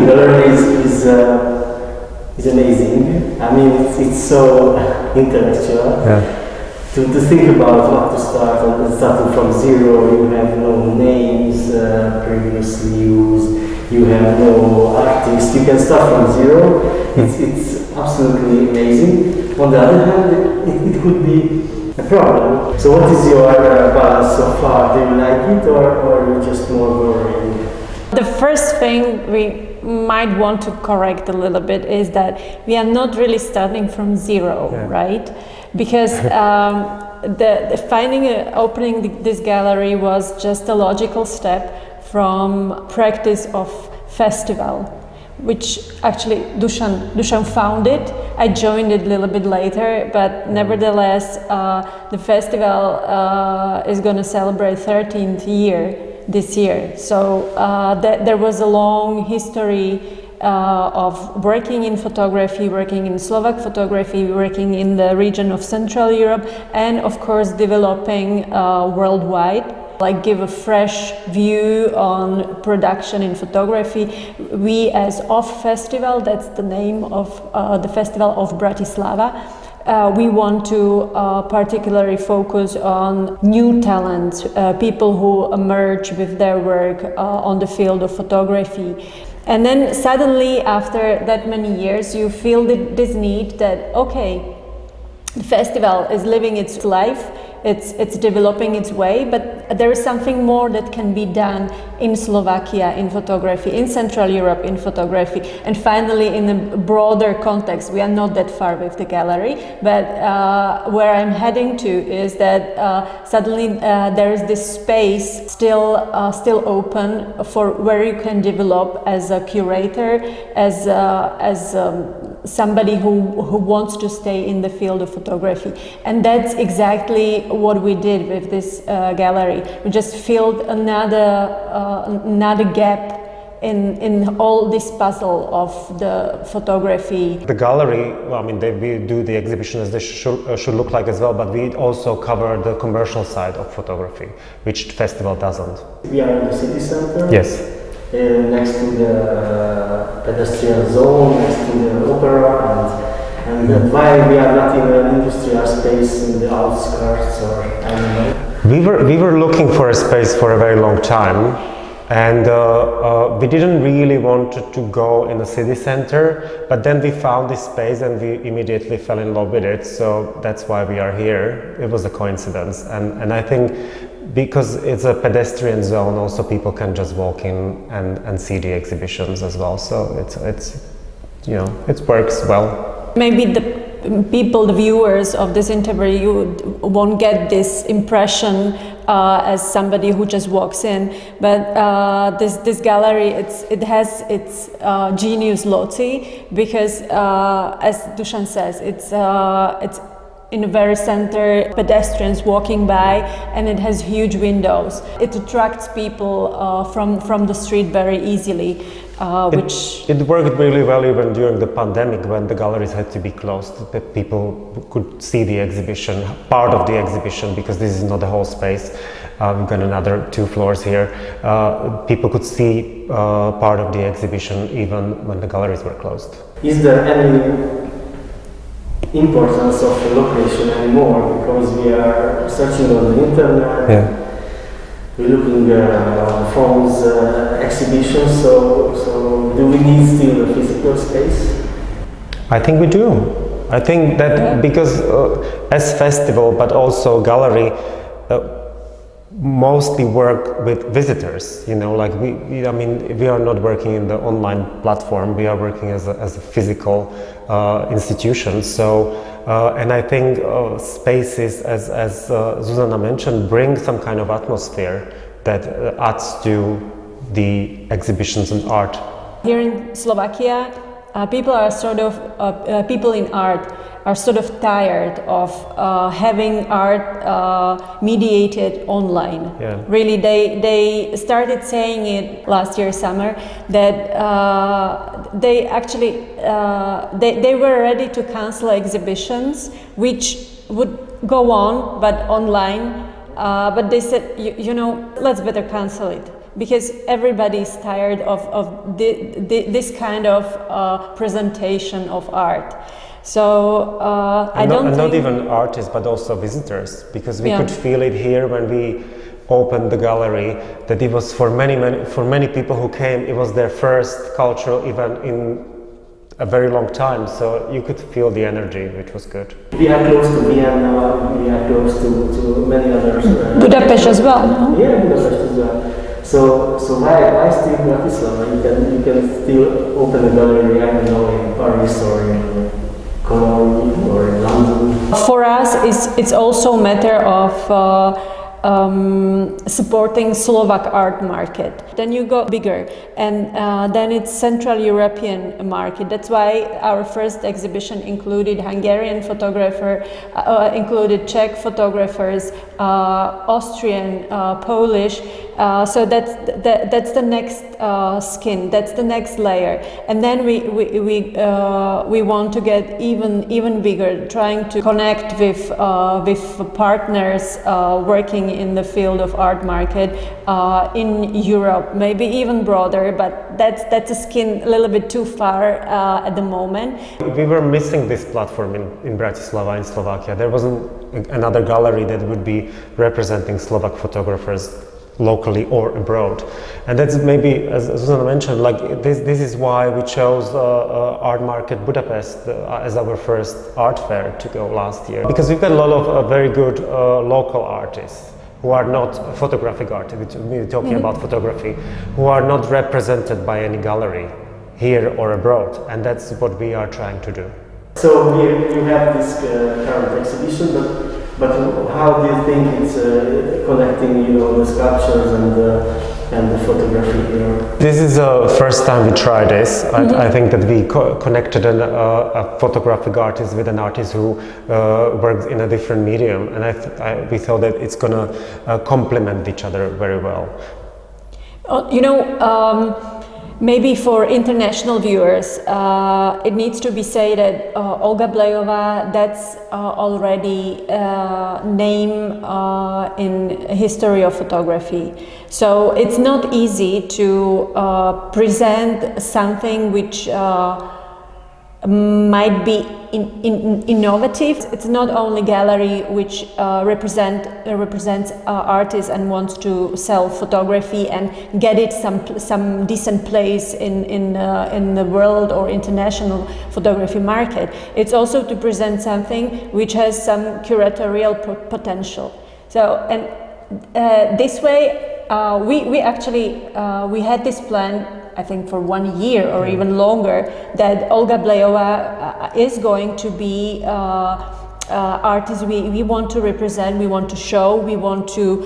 gallery is amazing. I mean, it's so intellectual. Yeah. To think about what to start and starting from zero, you have no names previously used, you have no artists, you can start from zero. It's absolutely amazing. On the other hand, it could be a problem. So what is your balance so far? Do you like it or you just more boring? The first thing we might want to correct a little bit is that we are not really starting from zero, right? Because opening this gallery was just a logical step from practice of festival, which actually Dusan founded. I joined it a little bit later, but nevertheless, the festival is going to celebrate 13th year this year. So there was a long history of working in photography, working in Slovak photography, working in the region of Central Europe, and of course developing worldwide, like give a fresh view on production in photography. We as OFF Festival, that's the name of the festival of Bratislava, we want to particularly focus on new talents, people who emerge with their work on the field of photography. And then suddenly, after that many years, you feel this need that, okay, the festival is living its life, it's developing its way, but there is something more that can be done in Slovakia in photography, in Central Europe in photography, and finally in a broader context. We are not that far with the gallery, but where I'm heading to is that suddenly there is this space still open for where you can develop as a curator, as somebody who wants to stay in the field of photography. And that's exactly what we did with this gallery. We just filled another gap in all this puzzle of the photography. The gallery, well, I mean, we do the exhibition as they should look like as well, but we also cover the commercial side of photography, which the festival doesn't. We are in the city center. Yes. Next to the pedestrian zone, next to the opera, and why we are not in an industrial space in the outskirts, or I don't know. We were looking for a space for a very long time, and we didn't really want to go in the city center, but then we found this space and we immediately fell in love with it, so that's why we are here. It was a coincidence, and I think because it's a pedestrian zone, also people can just walk in and see the exhibitions as well, so it's you know, it works well. Maybe the viewers of this interview won't get this impression as somebody who just walks in, but this gallery, it has its genius loci, because as Dusan says, it's in the very center, pedestrians walking by, and it has huge windows. It attracts people from the street very easily. It worked really well even during the pandemic, when the galleries had to be closed. That people could see the exhibition, part of the exhibition, because this is not the whole space. We've got another 2 floors here. People could see part of the exhibition even when the galleries were closed. Is there any importance of the location anymore? Because we are searching on the internet. Yeah. We're looking on phones, exhibitions, so do we need still a physical space? I think we do. I think that because as festival, but also gallery, mostly work with visitors, you know, like I mean, we are not working in the online platform, we are working as a physical institution, so and I think spaces, as Zuzana mentioned, bring some kind of atmosphere that adds to the exhibitions and art. Here in Slovakia, people are sort of people in art are sort of tired of having art mediated online. Yeah. Really, they started saying it last year summer that they actually they were ready to cancel exhibitions which would go on but online, but they said, you know, let's better cancel it, because everybody's tired of this kind of presentation of art. So not even artists, but also visitors, because we could feel it here when we opened the gallery, that it was for many people who came, it was their first cultural event in a very long time, so you could feel the energy, which was good. We are close to Vienna, we are close to many others. Budapest as well, no? Yeah, Budapest as well. So why still Bratislava? You can still open a gallery, I don't know, in Paris or in Kochol or in London. For us, it's also a matter of supporting Slovak art market. Then you go bigger, and then it's Central European market. That's why our first exhibition included Hungarian photographer, included Czech photographers, Austrian, Polish. So that's the next skin. That's the next layer, and then we want to get even bigger, trying to connect with partners working in the field of art market in Europe, maybe even broader, but that's a skin a little bit too far at the moment. We were missing this platform in Bratislava, in Slovakia. There wasn't another gallery that would be representing Slovak photographers locally or abroad, and that's maybe, as Zuzana mentioned, like this is why we chose Art Market Budapest as our first art fair to go last year, because we've got a lot of very good local artists who are not photographic artists, we're talking about photography, who are not represented by any gallery here or abroad, and that's what we are trying to do. So here you have this current exhibition, but how do you think it's connecting, the sculptures and the photography here? This is the first time we try this. I think that we connected a photographic artist with an artist who works in a different medium, and we thought that it's going to complement each other very well. Maybe for international viewers, it needs to be said that Olga Blejová, that's already a name in history of photography. So it's not easy to present something which might be innovative. It's not only gallery which represents artists and wants to sell photography and get it some decent place in the world or international photography market. It's also to present something which has some curatorial potential. So, and this way we actually we had this plan, I think, for 1 year or even longer, that Olga Blejová is going to be artist we want to represent, we want to show, we want to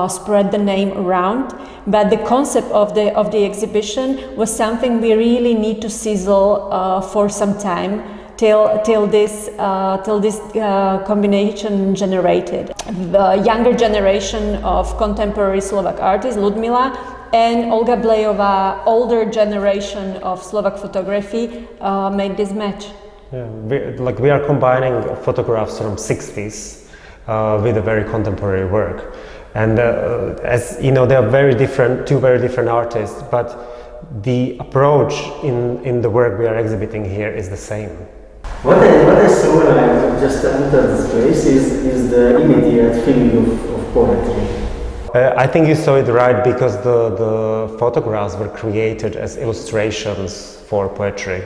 spread the name around. But the concept of the exhibition was something we really need to sizzle for some time till this combination generated. The younger generation of contemporary Slovak artists, Ludmila, and Olga Blejová, older generation of Slovak photography, made this match. Yeah, we are combining photographs from 60s with a very contemporary work, and as you know, they are two very different artists, but the approach in the work we are exhibiting here is the same. What I saw when I just entered this place is the immediate feeling of poetry. I think you saw it right, because the photographs were created as illustrations for poetry.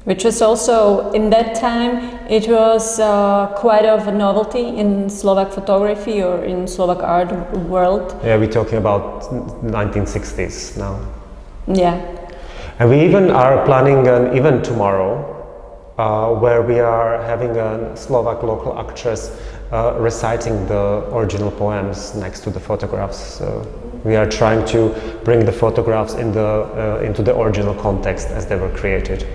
Which was also, in that time, it was quite of a novelty in Slovak photography or in Slovak art world. Yeah, we're talking about 1960s now. Yeah. And we even are planning an event tomorrow where we are having a Slovak local actress reciting the original poems next to the photographs. So we are trying to bring the photographs into the original context as they were created.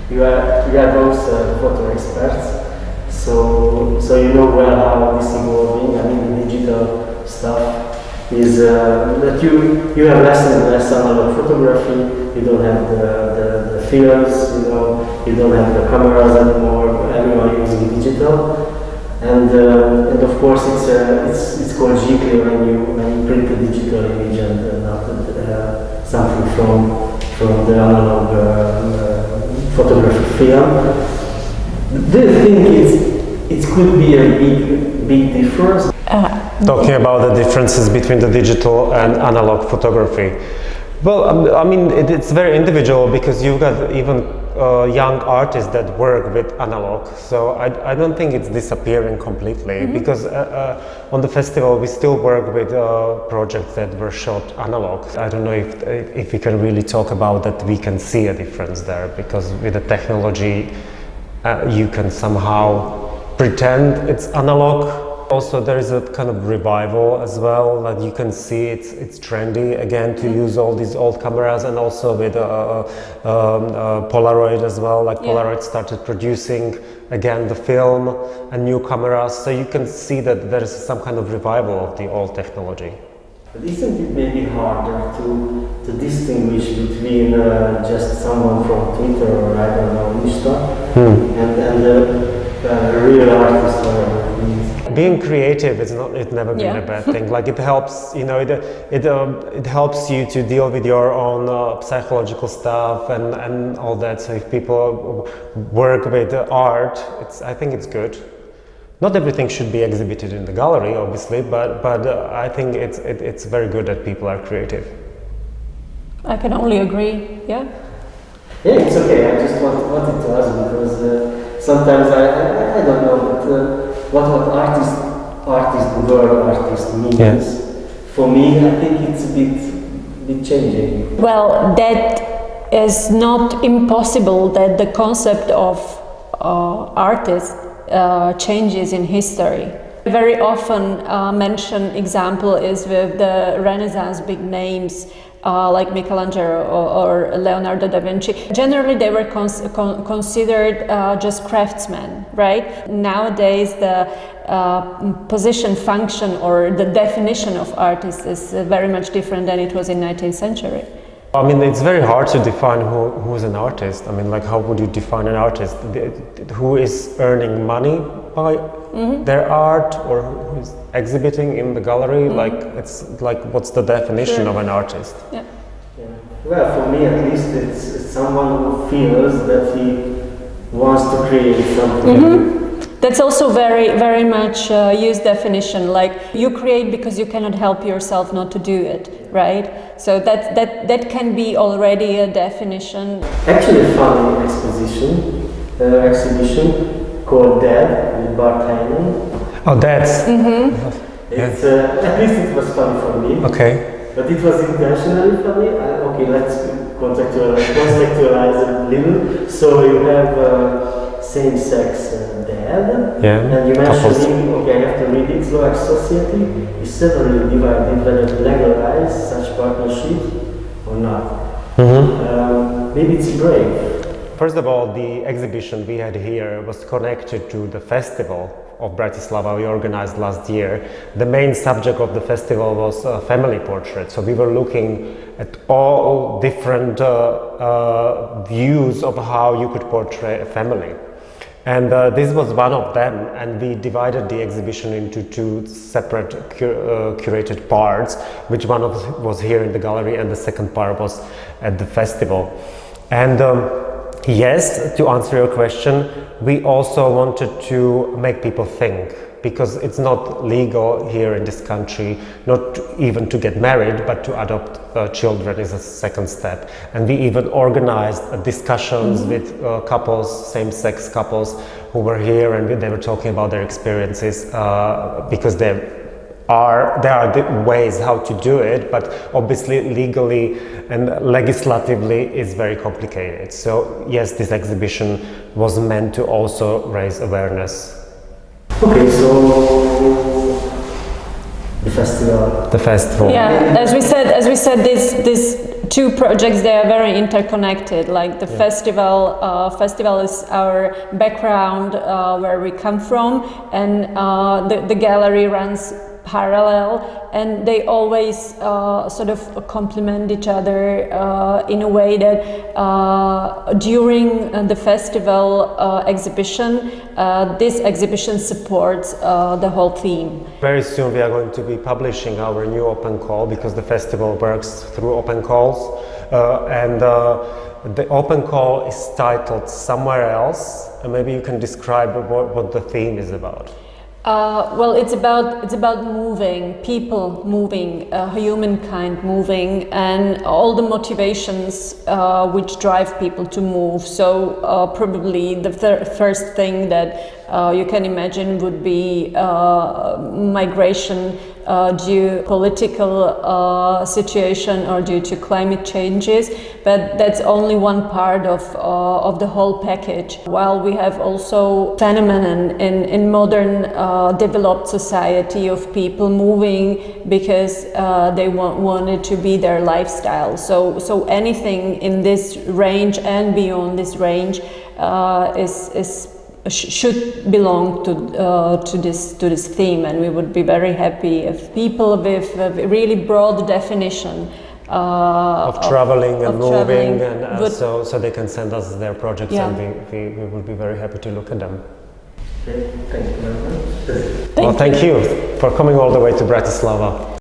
You are both photo experts, so you know well how this is evolving. I mean, the digital stuff is that you have less and less analog photography. You don't have the films, you don't have the cameras anymore. Everyone using digital. And of course it's called G-Clear when you print a digital image and not something from the analog photography film. Do you think it could be a big difference? Talking about the differences between the digital and analog photography. Well, I mean, it's very individual because you've got even young artists that work with analog. So I don't think it's disappearing completely because on the festival we still work with projects that were shot analog. I don't know if we can really talk about that. We can see a difference there because with the technology you can somehow pretend it's analog. Also, there is a kind of revival as well that you can see. It's trendy again to use all these old cameras, and also with Polaroid as well. Like Polaroid started producing again the film and new cameras, so you can see that there is some kind of revival of the old technology. But isn't it maybe harder to distinguish between just someone from Twitter or I don't know Insta and the real artist or being creative it's never been a bad thing. Like it helps, you know, it helps you to deal with your own psychological stuff and all that. So if people work with art, I think it's good. Not everything should be exhibited in the gallery, obviously, but I think it's very good that people are creative. I can only agree. Yeah, it's okay. I just wanted to ask because sometimes I don't know, but what the word artist means. Yes. For me, I think it's a bit changing. Well, that is not impossible that the concept of artist changes in history. Very often mentioned example is with the Renaissance big names like Michelangelo or Leonardo da Vinci. Generally they were considered just craftsmen, right? Nowadays the position, function or the definition of artist is very much different than it was in 19th century. I mean, it's very hard to define who's an artist. I mean, like, how would you define an artist? Who is earning money by their art, or who's exhibiting in the gallery? Like, it's like, what's the definition of an artist? Yeah. Well, for me at least, it's someone who feels that he wants to create something. That's also very, very much used definition. Like you create because you cannot help yourself not to do it, right? So that can be already a definition. Actually, a funny exhibition called Dead with Bart Heinen. Oh, that's. It's at least it was funny for me. Okay. But it was intentionally funny. Okay, let's contextualize a little. So you have same-sex dead, and you mentioned, okay, I have to read it. Slovak society is severely divided whether to legalize such partnerships or not. Maybe it's brave. First of all, the exhibition we had here was connected to the festival of Bratislava we organized last year. The main subject of the festival was family portrait. So we were looking at all different views of how you could portray a family. And this was one of them, and we divided the exhibition into two separate curated parts, which one was here in the gallery and the second part was at the festival. And yes, to answer your question, we also wanted to make people think, because it's not legal here in this country, not even to get married, but to adopt children is a second step. And we even organized discussions with couples, same-sex couples who were here, and they were talking about their experiences, because there are ways how to do it, but obviously legally and legislatively it's very complicated. So yes, this exhibition was meant to also raise awareness. Okay, so the festival. Yeah, as we said, these two projects, they are very interconnected. Like the festival is our background where we come from, and the gallery runs parallel, and they always sort of complement each other in a way that during the festival exhibition, this exhibition supports the whole theme. Very soon we are going to be publishing our new open call, because the festival works through open calls, and the open call is titled Somewhere Else, and maybe you can describe what the theme is about. Well, it's about moving, people moving, humankind moving, and all the motivations which drive people to move. So probably the first thing that you can imagine would be migration due political situation or due to climate changes, but that's only one part of the whole package. While we have also phenomenon in modern developed society of people moving because they want it to be their lifestyle. So anything in this range and beyond this range should belong to this theme, and we would be very happy if people with a really broad definition of traveling and moving, and so they can send us their projects, yeah. And we would be very happy to look at them. Okay, thank you very much. Thank you for coming all the way to Bratislava.